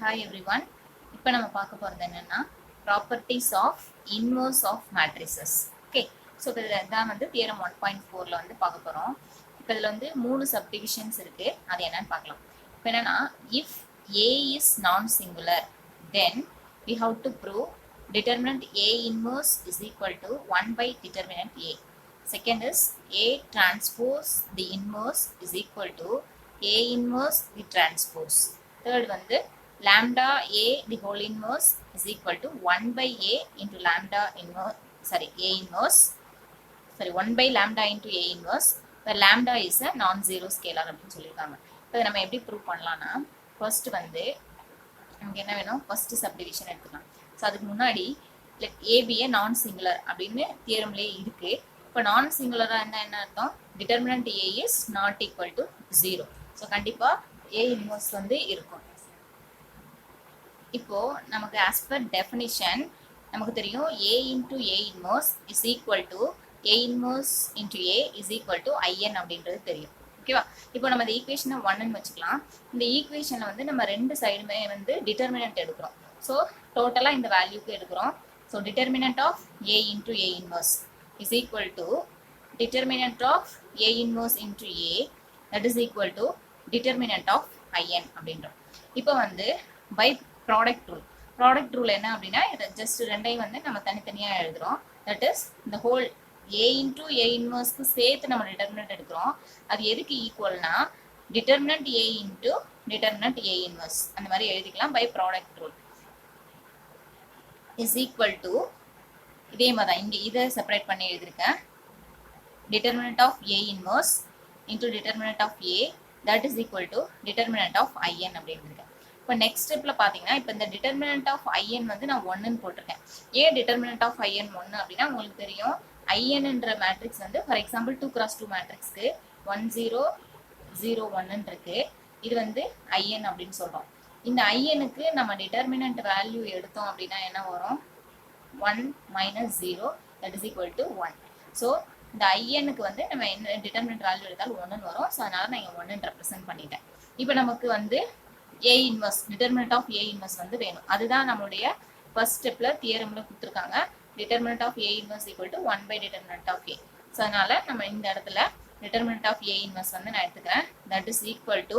Hi everyone. இப்போ நம்ம பார்க்க போறது என்னன்னா properties of inverse of matrices. Okay, so இதில் தான் வந்து தியரம் 1.4ல வந்து பார்க்க போகிறோம். இப்போ இதில் வந்து 3 சப்டிவிஷன்ஸ் இருக்குது. அது என்னன்னு பார்க்கலாம். இப்போ என்னன்னா if A is non-singular then we have to prove determinant A inverse is equal to 1 by determinant A. Second is A transpose the inverse is equal to A inverse the transpose. Third வந்து lambda A the whole inverse is equal to 1 by A into lambda inverse, A inverse, 1 by lambda into A inverse, where lambda is a non-zero scalar அப்படின்னு சொல்லியிருக்காங்க. இப்போ நம்ம எப்படி prove பண்ணலாம்னா first வந்து நமக்கு என்ன வேணும், ஃபர்ஸ்ட் சப்டிவிஷன் எடுத்துக்கலாம். ஸோ அதுக்கு முன்னாடி லைக் ஏபிஏ நான் சிங்குலர் அப்படின்னு தியரம்லேயே இருக்கு. இப்போ நான் சிங்குலராக இருந்தால் என்ன அர்த்தம், determinant A is not equal to 0. So கண்டிப்பாக ஏ இன்வர்ஸ் வந்து இருக்கும். இப்போ நமக்கு ஆஸ் பர் டெஃபினிஷன் நமக்கு தெரியும் A into A inverse is equal to A inverse into A is equal to I n அப்படின்றது தெரியும். ஓகேவா? இப்போ நம்ம இந்த ஈக்குவேஷனை 1ன்னு வச்சுக்கலாம். இந்த ஈக்குவேஷனில் வந்து நம்ம ரெண்டு சைடுமே வந்து டிட்டர்மினன்ட் எடுக்கிறோம். ஸோ டோட்டலாக இந்த வேல்யூக்கு எடுக்கிறோம். So determinant of A into A inverse is equal to determinant of A inverse into A, that is equal to determinant of I n அப்படின்றோம். இப்போ வந்து பை ப்ராடக்ட் ரூல் என்ன அப்படின்னா இதை ஜஸ்ட் ரெண்டையும் வந்து நம்ம தனித்தனியாக எழுதுகிறோம். தட் இஸ் இந்த ஹோல் ஏ இன்டூ ஏ இன்வர்ஸ்க்கு சேர்த்து நம்ம டிட்டர்மினன்ட் எடுக்கிறோம். அது எதுக்கு ஈக்குவல்னா determinant A into determinant A inverse அந்த மாதிரி எழுதிக்கலாம். By product rule is equal to இதே மாதிரி தான் இங்கே இதை செப்பரேட் பண்ணி எழுதியிருக்கேன். Determinant of A inverse into determinant of A that is equal to determinant of I n அப்படின்னு இருக்கேன். இப்போ நெக்ஸ்ட் ஸ்டெப்பில் பார்த்தீங்கன்னா இப்போ இந்த டிட்டர்மினன்ட் ஆஃப் ஐஎன் வந்து நான் 1ன்னு போட்டிருக்கேன். ஏன் டிட்டர்மினன்ட் ஆஃப் ஐஎன் 1 அப்படின்னா உங்களுக்கு தெரியும் ஐஎன்ன்ற மேட்ரிக்ஸ் வந்து ஃபார் எக்ஸாம்பிள் 2x2 மேட்ரிக்ஸ்க்கு 1 0 0 1 இருக்கு. இது வந்து ஐஎன் அப்படின்னு சொல்கிறோம். இந்த ஐஎனுக்கு நம்ம டிட்டர்மினன்ட் வேல்யூ எடுத்தோம் அப்படின்னா என்ன வரும், 1 - 0 that is equal to 1. So இந்த ஐஎனுக்கு வந்து நம்ம என்ன டிட்டர்மினன்ட் வேல்யூ எடுத்தாலும் 1ன்னு வரும். ஸோ அதனால நான் இங்கே 1ன்னு ரெப்ரசென்ட் பண்ணிட்டேன். இப்போ நமக்கு வந்து A inverse determinant of A inverse வந்து வேணும். அதுதான் நம்மளுடைய ஃபர்ஸ்ட் ஸ்டெப்ல தியரம்ல கொடுத்துருக்காங்க. Determinant of A inverse equal to 1 by determinant of A. So அதனால நம்ம இந்த இடத்துல டிட்டர்மினன்ட் ஆஃப் ஏ இன்வர்ஸ் வந்து நான் எடுத்துக்கிறேன். That is equal to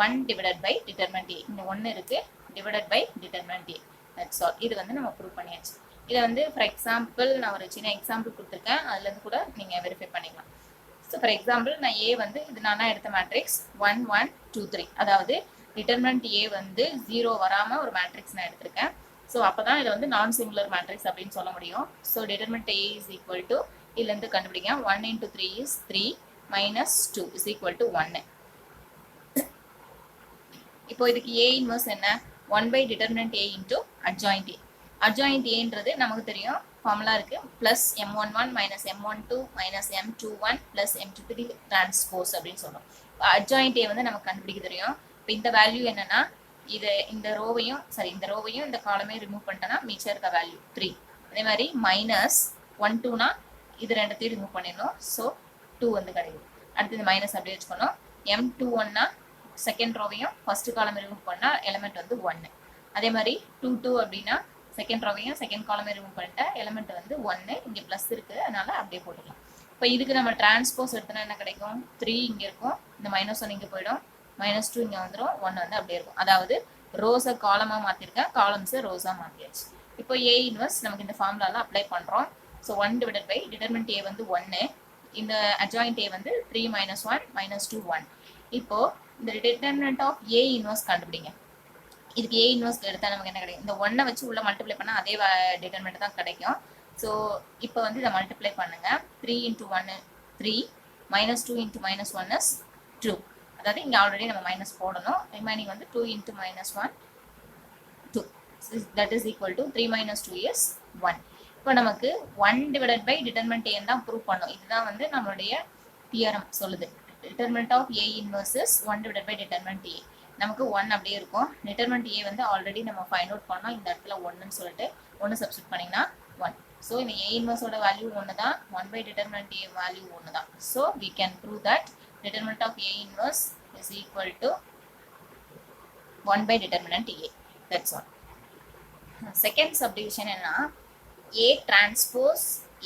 1 divided by determinant A. இந்த 1 இருக்கு, divided by determinant A. That's all. இது வந்து நம்ம ப்ரூவ் பண்ணியாச்சு. இதை வந்து ஃபார் எக்ஸாம்பிள் நான் ஒரு சின்ன எக்ஸாம்பிள் கொடுத்துருக்கேன். அதுலேருந்து கூட நீங்கள் வெரிஃபை பண்ணிக்கலாம். ஸோ ஃபார் எக்ஸாம்பிள் நான் ஏ வந்து இது நான் எடுத்த மேட்ரிக்ஸ் 1 1 2 3, அதாவது டிட்டர்மினன்ட் ஏ வந்து 0 வராமல் ஒரு மேட்ரிக்ஸ் நான் எடுத்திருக்கேன். ஸோ அப்போ தான் இதை வந்து நான் சிங்குலர் மேட்ரிக்ஸ் அப்படின்னு சொல்ல முடியும். So determinant A is equal to இதுலேருந்து கண்டுபிடிங்க. 1 × 3 இஸ் 3 - 2 இஸ் ஈக்குவல் டு 1. இப்போ இதுக்கு ஏ இன்வர்ஸ் என்ன, 1 by determinant A into adjoint A. Adjoint ஏன்றது நமக்கு தெரியும், ஃபார்முலா இருக்கு, plus M11 - M12 - M21 + M23 transpose அப்படின்னு சொல்கிறோம். அட்ஜாயிண்ட் ஏ வந்து நமக்கு கண்டுபிடிக்க தெரியும். இப்போ இந்த வேல்யூ என்னன்னா இந்த ரோவையும் இந்த காலமையும் ரிமூவ் பண்ணிட்டோன்னா மிச்சம் இருக்க வேல்யூ 3. அதே மாதிரி -1 2னா இது ரெண்டத்தையும் ரிமூவ் பண்ணிடணும். ஸோ 2 வந்து கிடைக்கும். அடுத்து இந்த மைனஸ் அப்படியே வச்சுக்கணும். M21னா செகண்ட் ரோவையும் ஃபர்ஸ்ட் காலம் ரிமூவ் பண்ணால் எலிமெண்ட் வந்து 1. அதே மாதிரி 2 2 அப்படின்னா செகண்ட் ரோவையும் செகண்ட் காலமையும் ரிமூவ் பண்ணிட்டா எலிமெண்ட் வந்து 1. இங்கே ப்ளஸ் இருக்குது, அதனால அப்படியே போட்டுக்கலாம். இப்போ இதுக்கு நம்ம டிரான்ஸ்போஸ் எடுத்தோன்னா என்ன கிடைக்கும், 3 இங்கே இருக்கும், இந்த -1 இங்கே போயிடும், -2 இங்கே வந்துடும், 1 வந்து அப்படியே இருக்கும். அதாவது ரோஸை காலமாக மாற்றிருக்கேன், காலம்ஸை ரோஸாக மாற்றியாச்சு. இப்போ ஏ இன்வர்ஸ் நமக்கு இந்த ஃபார்முலாலாம் அப்ளை பண்ணுறோம். So 1 divided by determinant A வந்து 1, இந்த அட்ஜாயிண்ட் ஏ வந்து 3 - 1 - 2 1. இப்போ இந்த டிட்டர்மினன்ட் ஆஃப் ஏ இன்வர்ஸ் கண்டுபிடிங்க. இதுக்கு ஏ இன்வர்ஸ் எடுத்தால் நமக்கு என்ன கிடைக்கும், இந்த 1 வச்சு உள்ள மல்டிப்ளை பண்ணால் அதே டிட்டர்மினன்ட் தான் கிடைக்கும். ஸோ இப்போ வந்து இதை மல்டிப்ளை பண்ணுங்க. 3 × 1 3 -2 × -1 இஸ் 2. அதாவது இங்கே ஆல்ரெடி நம்ம மைனஸ் போடணும். ரிமைனிங் வந்து 2 × -1 2. That is equal to 3 - 2 is 1. இப்போ நமக்கு 1 டிவைடட் பை டிட்டர்மினன்ட் ஏ தான் ப்ரூவ் பண்ணோம். இதுதான் வந்து நம்மளுடைய தியரம் சொல்லுது. Determinant of A inverse is 1 divided by determinant A. நமக்கு 1 அப்படியே இருக்கும். டிட்டர்மினன்ட் ஏ வந்து ஆல்ரெடி நம்ம ஃபைண்ட் அவுட் பண்ணோம். இந்த இடத்துல 1ன்னு சொல்லிட்டு 1 சப்ஸ்டிட் பண்ணிங்கன்னா 1. ஸோ இந்த ஏ இன்வர்ஸோட வேல்யூ 1 தான், 1 பை டிட்டர்மினன்ட் ஏ வேல்யூ 1 தான். So we can prove that determinant of A inverse is equal to 1 by determinant A. That's all. Second subdivision என்ன, A transpose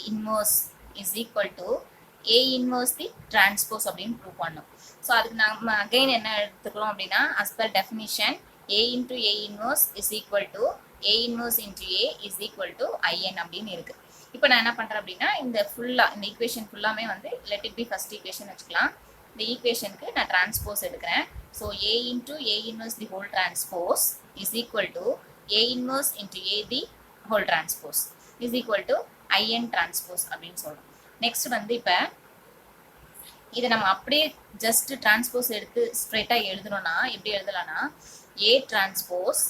inverse is equal to A inverse the transpose அப்படின்னு prove பண்ணோம். So அதுக்கு நம்ம again என்ன எடுத்துக்கிறோம் அப்படின்னா, as per definition A into A inverse is equal to A inverse into A is equal to IN அப்படின்னு இருக்கு. இப்போ நான் என்ன பண்ணுறேன் அப்படின்னா, இந்த ஃபுல்லாக இந்த ஈக்குவேஷன் ஃபுல்லாமே வந்து let it be first equation வச்சுக்கலாம். இந்த ஈக்குவேஷனுக்கு நான் டிரான்ஸ்போஸ் எடுக்கிறேன். So A into A inverse the whole transpose is equal to A inverse into A the whole transpose is equal to IN transpose அப்படின்னு சொல்றோம். நெக்ஸ்ட் வந்து இப்போ இதை நம்ம அப்படியே ஜஸ்ட் டிரான்ஸ்போஸ் எடுத்து ஸ்ட்ரெயிட்டாக எழுதணும்னா எப்படி எழுதலாம்னா, A transpose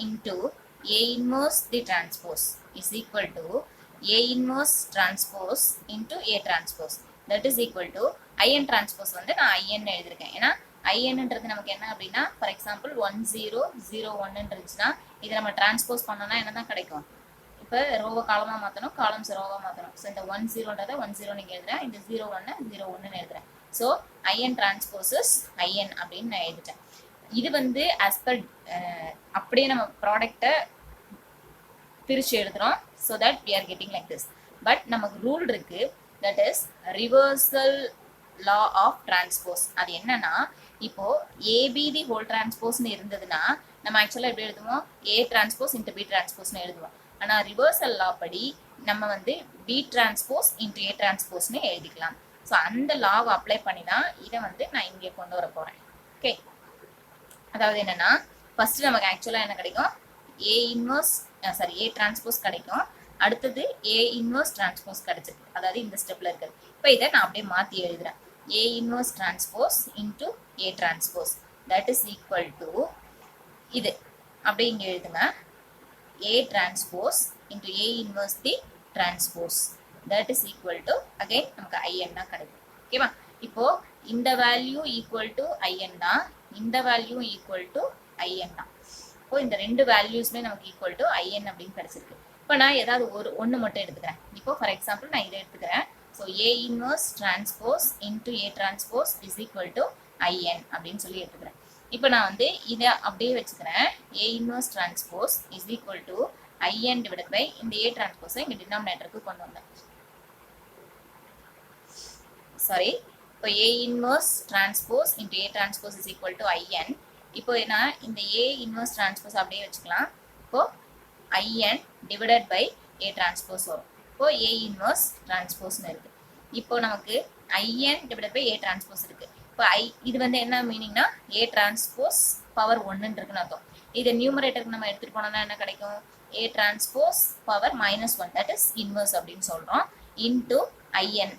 into A inverse the transpose is equal to A inverse transpose into A transpose that is equal to IN transpose வந்து நான் IN எழுதிருக்கேன். ஏன்னா INன்றது நமக்கு என்ன அப்படின்னா, ஃபார் எக்ஸாம்பிள் 1001 இருந்துச்சுன்னா இதை நம்ம டிரான்ஸ்போஸ் பண்ணோம்னா என்ன தான் கிடைக்கும், இப்போ ரோவை காலமாக மாற்றணும், காலம்ஸ் ரோவாக மாற்றணும். ஸோ இந்த 10ன்றதை 10 நீங்கள் எழுதுறேன், இந்த 01 01 எழுதுறேன். ஸோ IN டிரான்ஸ்போசஸ் IN அப்படின்னு நான் எழுதிட்டேன். இது வந்து ஆஸ் பர் அப்படியே நம்ம ப்ராடக்டை பிரித்து எழுதுகிறோம். So that we are getting like this. But நமக்கு ரூல் இருக்குது, that is reversal law of transpose. அது என்னன்னா, இப்போ ஏபி தி ஹோல் டிரான்ஸ்போஸ்னு இருந்ததுன்னா நம்ம ஆக்சுவலாக எப்படி எழுதுவோம், A டிரான்ஸ்போஸ் இன்ட்டு B டிரான்ஸ்போஸ்னு எழுதுவோம். ஆனால் ரிவர்சல் லா படி நம்ம வந்து B டிரான்ஸ்போஸ் இன்ட்டு A டிரான்ஸ்போஸ்னு எழுதிக்கலாம். ஸோ அந்த லாவை அப்ளை பண்ணி தான் இதை வந்து நான் இங்கே கொண்டு வர போகிறேன். ஓகே, அதாவது என்னன்னா, ஃபர்ஸ்ட் நமக்கு ஆக்சுவலாக என்ன கிடைக்கும், A டிரான்ஸ்போஸ் கிடைக்கும். அடுத்தது A இன்வர்ஸ் டிரான்ஸ்போஸ் கிடைச்சிருக்கு, அதாவது இந்த ஸ்டெப்பில் இருக்குது. இப்போ இதை நான் அப்படியே மாற்றி எழுதுறேன், A inverse transpose into A transpose that is equal to இது அப்படியே இங்கே எழுதுங்க, A transpose into A inverse the transpose that is equal to again நமக்கு IN தான் கிடைக்கும். ஓகேவா, இப்போ இந்த வேல்யூ ஈக்குவல் டு IN தான், இந்த வேல்யூ ஈக்குவல் டு IN தான். இப்போ இந்த ரெண்டு வேல்யூஸ்மே நமக்கு ஈக்குவல் டு IN அப்படின்னு கிடைச்சிருக்கு. இப்போ நான் ஏதாவது ஒன்று மட்டும் எடுத்துக்கிறேன். இப்போ ஃபார் எக்ஸாம்பிள் நான் இதை எடுத்துக்கிறேன். So A inverse transpose into A transpose is equal to IN அப்படின்னு சொல்லி எடுத்துக்கிறேன். இப்போ நான் வந்து இதை அப்படியே வச்சுக்கிறேன், A inverse transpose is equal to IN divided by இந்த A transpose இங்கே டினாமினேட்டருக்கு கொண்டு வந்தேன். சாரி, இப்போ A inverse transpose into A transpose is equal to IN. இப்போ நான் இந்த A inverse transpose அப்படியே வச்சுக்கலாம். இப்போ IN divided by A transpose வரும். இப்போ A inverse transpose இருக்கு. இப்போ நமக்கு IN divided by A transpose இருக்கு. இப்போ இது வந்து என்ன மீனிங்னா, A டிரான்ஸ்போஸ் பவர் 1 இருக்குன்னு அர்த்தம். இதை நியூமரேட்டருக்கு நம்ம எடுத்துகிட்டு போனோம்னா என்ன கிடைக்கும், A transpose power -1 that is inverse அப்படின்னு சொல்கிறோம். இன்ட்டு IN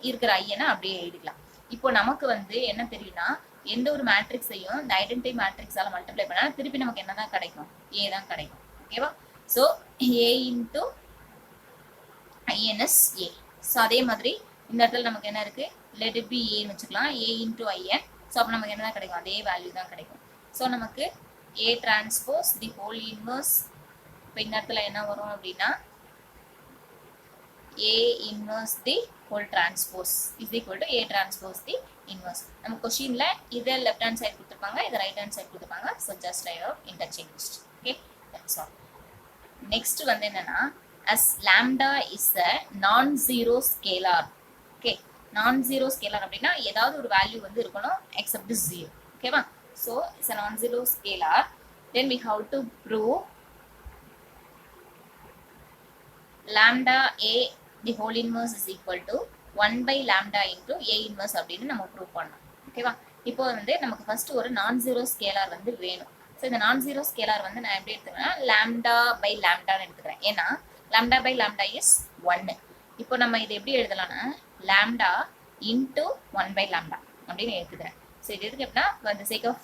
இருக்கிற IN அப்படியே எழுதிக்கலாம். இப்போ நமக்கு வந்து என்ன தெரியும்னா, எந்த ஒரு மேட்ரிக்ஸையும் இந்த ஐடென்டிட்டி மேட்ரிக்ஸால் மல்டிப்ளை பண்ணால் திருப்பி நமக்கு என்ன தான் கிடைக்கும், A தான் கிடைக்கும். ஓகேவா, so A into IN is A. So அதே மாதிரி இந்த இடத்துல நமக்கு என்ன இருக்குது, let it be A வச்சுக்கலாம், A into IN. ஸோ அப்போ நமக்கு என்ன தான் கிடைக்கும், அதே வேல்யூ தான் கிடைக்கும். ஸோ நமக்கு A transpose the whole inverse. இப்போ இந்த இடத்துல என்ன வரும் அப்படின்னா, A inverse the whole transpose is equal to A transpose the inverse. நம்ம கொஸ்டினில் இதை லெஃப்ட் ஹேண்ட் சைட் கொடுத்துருப்பாங்க, இதை ரைட் ஹேண்ட் சைட் கொடுத்துருப்பாங்க. So just I have interchange. Okay, that's all. Next வந்து என்னன்னா, as lambda is a non-zero scalar. ஓகே, non-zero scalar அப்படின்னா ஏதாவது ஒரு வேல்யூ வந்து இருக்கணும் except 0. ஓகேவா, so it's a non-zero scalar. Then we have to prove lambda A the whole inverse is equal to 1 by lambda into A inverse அப்படின்னு நம்ம prove பண்ணோம். ஓகேவா, இப்போ வந்து நமக்கு ஃபர்ஸ்ட் ஒரு non-zero scalar வந்து வேணும். ஸோ இந்த non-zero scalar வந்து நான் எப்படி எடுத்துக்கிறேன்னா, lambda by lambda எடுத்துக்கிறேன். ஏன்னா lambda by lambda is 1. இப்போ நம்ம இதை எப்படி எழுதலாம்னா, lambda into 1 by lambda அப்படின்னு எடுத்துக்கிறேன். ஸோ இது எதுக்கு அப்படின்னா, for the sake of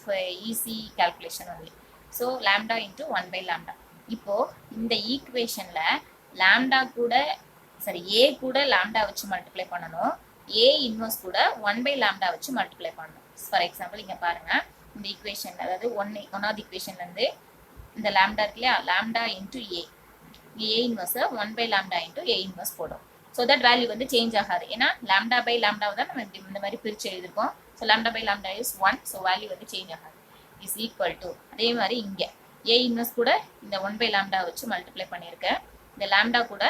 easy calculation only. So lambda into 1 by lambda. இப்போ இந்த ஈக்குவேஷனில் lambda கூட A கூட lambda வச்சு மல்டிப்ளை பண்ணணும், A இன்வர்ஸ் கூட 1 by lambda வச்சு மல்டிப்ளை பண்ணணும். ஃபார் எக்ஸாம்பிள் இங்கே பாருங்கள், இந்த ஈக்குவேஷன் அதாவது ஒன்றாவது ஈக்குவேஷன்லேருந்து இந்த lambda இருக்கு இல்லையா, lambda into A, A இன்வர்ஸை 1 by lambda into A inverse போடும். ஸோ தட் வேல்யூ வந்து சேஞ்ச் ஆகாது. ஏன்னா lambda by lambda தான் நம்ம இந்த மாதிரி பிரித்து எழுதிருக்கோம். So lambda by lambda is 1. So value வந்து சேஞ்ச் ஆகாது. இஸ் ஈக்குவல் டு அதே மாதிரி இங்கே ஏ இன்வெர்ஸ் கூட இந்த 1 by lambda வச்சு மல்டிப்ளை பண்ணியிருக்கேன். இந்த லாம்டா கூட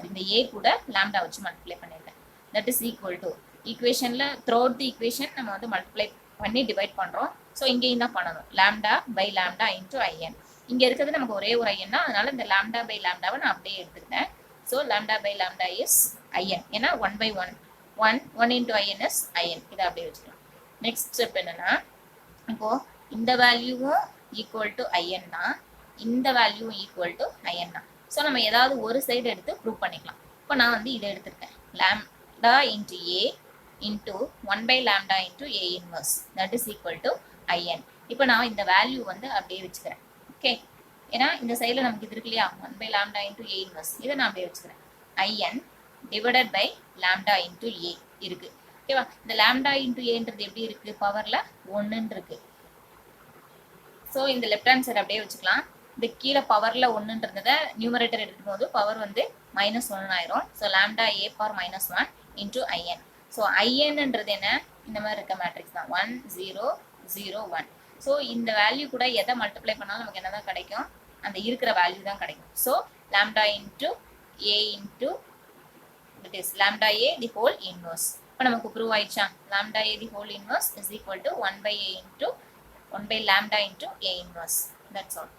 இந்த ஏ கூட லாம்டா வச்சு மல்டிப்ளை பண்ணியிருக்கேன். தட் இஸ் ஈக்குவல் டு ஈக்குவேஷனில் த்ரூ அவுட் தி ஈக்குவேஷன் நம்ம வந்து மல்டிப்ளை பண்ணி டிவைட் பண்ணுறோம். ஸோ இங்கேயும் தான் பண்ணணும். Lambda by lambda into I n. இங்கே இருக்கிறது நமக்கு ஒரே ஒரு ஐஎன் தான், அதனால இந்த லாம்டா பை லாம்டாவை நான் அப்படியே எடுத்துக்கிட்டேன். So lambda by lambda is I n. ஏன்னா 1 by 1 1 into I n is I n. இதை அப்படியே வச்சுக்கலாம். நெக்ஸ்ட் ஸ்டெப் என்னன்னா, இப்போ இந்த வேல்யூவும் ஈக்குவல் டு ஐஎன் தான், இந்த வேல்யூவும் ஈக்குவல் டு ஐஎன் தான். ஸோ நம்ம ஏதாவது ஒரு சைடு எடுத்து ப்ரூவ் பண்ணிக்கலாம். இப்போ நான் வந்து இதை எடுத்துருக்கேன். Lambda into A into 1 by lambda into A inverse that is equal to I n. இப்போ நான் இந்த வேல்யூ வந்து அப்படியே வச்சுக்கிறேன். ஓகே, ஏன்னா இந்த சைடில் நமக்கு இது இருக்கு இல்லையா, 1 by lambda into A inverse, இதை நான் அப்படியே வச்சுக்கிறேன். I n divided by lambda into A இருக்கு. ஓகேவா, இந்த லாம்டா இன்ட்டு ஏன்றது எப்படி இருக்கு, பவரில் 1ன்னு இருக்கு. ஸோ இந்த லெஃப்ட் ஹேண்ட் சைடு அப்படியே வச்சுக்கலாம். இந்த கீழே பவரில் 1ன்றதை நியூமரேட்டர் எடுக்கும் போது பவர் வந்து -1 ஆயிரும். So lambda A power -1 into I n. So ஐஎன்ன்றது என்ன, இந்த மாதிரி இருக்க மேட்ரிக்ஸ் தான் 1 0 0 1. ஸோ இந்த வேல்யூ கூட எதை மல்டிப்ளை பண்ணாலும் நமக்கு என்ன தான் கிடைக்கும், அந்த இருக்கிற வேல்யூ தான் கிடைக்கும். So lambda into A into it is lambda A the whole inverse. இப்போ நமக்கு ப்ரூவ் ஆயிடுச்சா, lambda A the whole inverse is equal to 1 by a into 1 by lambda into a inverse. That's all.